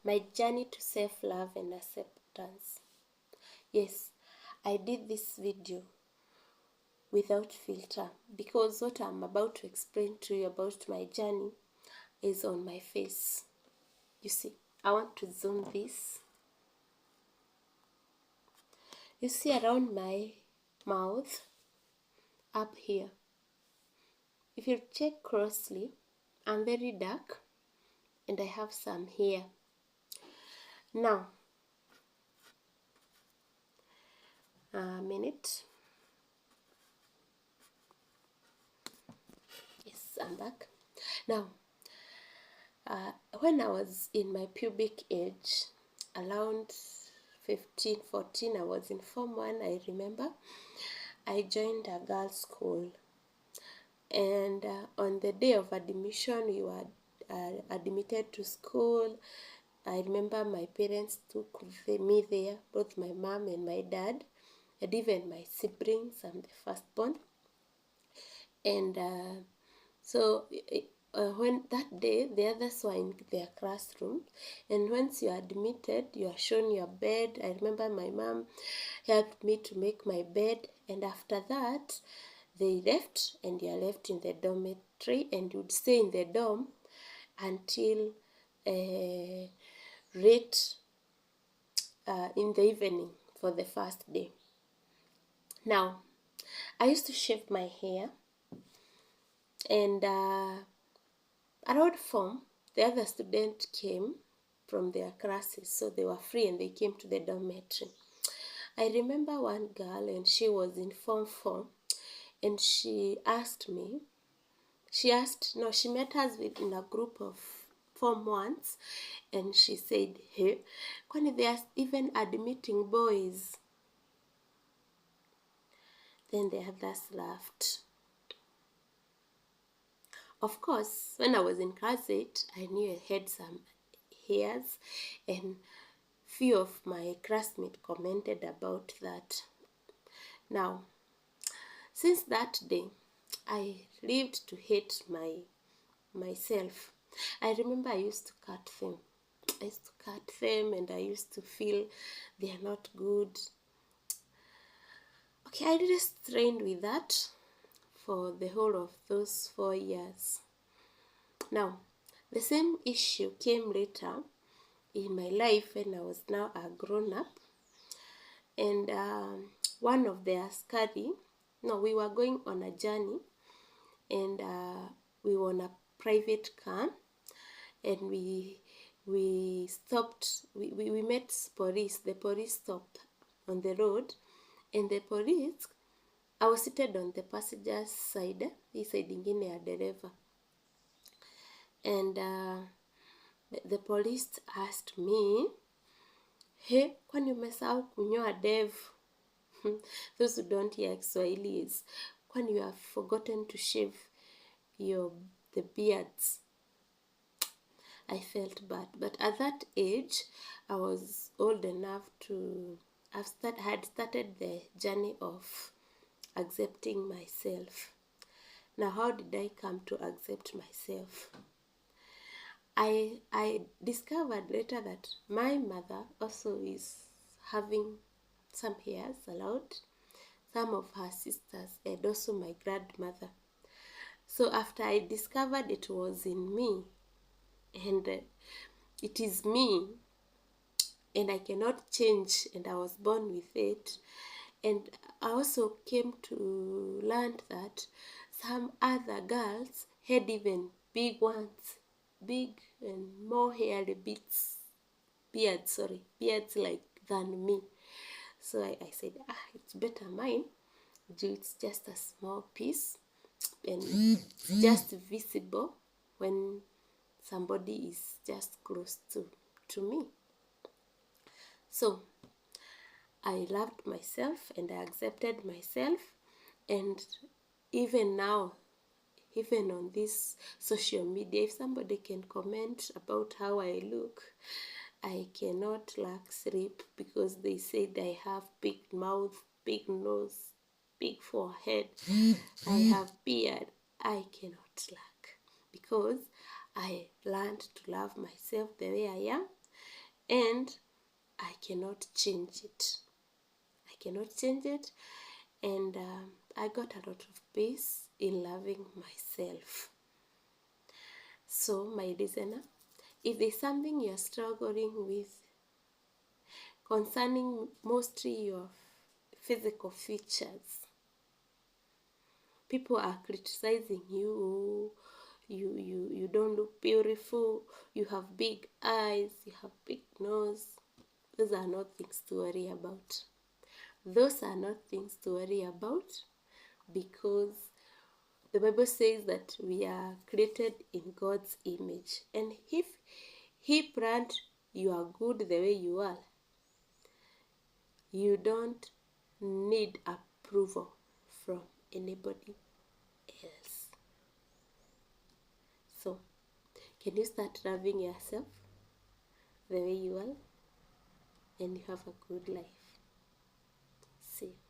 My journey to self-love and acceptance. Yes, I did this video without filter because what I'm about to explain to you about my journey is on my face. You see, I want to zoom this. You see around my mouth, up here. If you check closely, I'm very dark and I have some hair. Now, a minute. Yes, I'm back. Now, when I was in my pubic age, around 15, 14, I was in Form 1, I remember. I joined a girls' school. And on the day of admission, we were admitted to school. I remember my parents took me there, both my mom and my dad, and even my siblings. I'm the firstborn. And so when that day, the others were in their classroom, and once you are admitted, you are shown your bed. I remember my mom helped me to make my bed, and after that, they left, and you are left in the dormitory, and you would stay in the dorm until late in the evening for the first day. Now, I used to shave my hair, and around form, the other student came from their classes, so they were free and they came to the dormitory. I remember one girl, and she was in Form 4, and she met us in a group of Form 1s, and she said, hey, kwani they are even admitting boys? Then the others laughed. Of course, when I was in class 8, I knew I had some hairs, and few of my classmates commented about that. Now, since that day, I lived to hate myself. I remember I used to cut them. And I used to feel they are not good. Okay, I really strained with that for the whole of those 4 years. Now, the same issue came later in my life when I was now a grown-up. And one of the askari, we were going on a journey, and we were on a private car, and we stopped, we met police. The police stopped on the road, and the police, I was seated on the passenger's side, this side ingine ya dereva, and the police asked me, hey, kwani umesahau kunyoa ndevu? Those who don't hear Kiswahili is, kwani you have forgotten to shave the beards? I felt bad, but at that age, I was old enough to had started the journey of accepting myself. Now, how did I come to accept myself? I discovered later that my mother also is having some hairs allowed, some of her sisters, and also my grandmother. So after I discovered it was in me, and it is me, and I cannot change, and I was born with it, and I also came to learn that some other girls had even big and more hairy beards like than me. So I said, it's better mine. It's just a small piece, and it's just visible when somebody is just close to me. So I loved myself and I accepted myself, and even now, even on this social media, if somebody can comment about how I look, I cannot lack sleep because they say I have big mouth, big nose, big forehead, I have beard. I cannot lack because I learned to love myself the way I am, and I cannot change it. I cannot change it, and I got a lot of peace in loving myself. So, my listener, if there's something you're struggling with concerning mostly your physical features, people are criticizing you, you don't look beautiful, you have big eyes, you have big nose, those are not things to worry about. Those are not things to worry about, because the Bible says that we are created in God's image, and if He planned you are good the way you are, you don't need approval from anybody else. So, can you start loving yourself the way you are, and you have a good life? See you.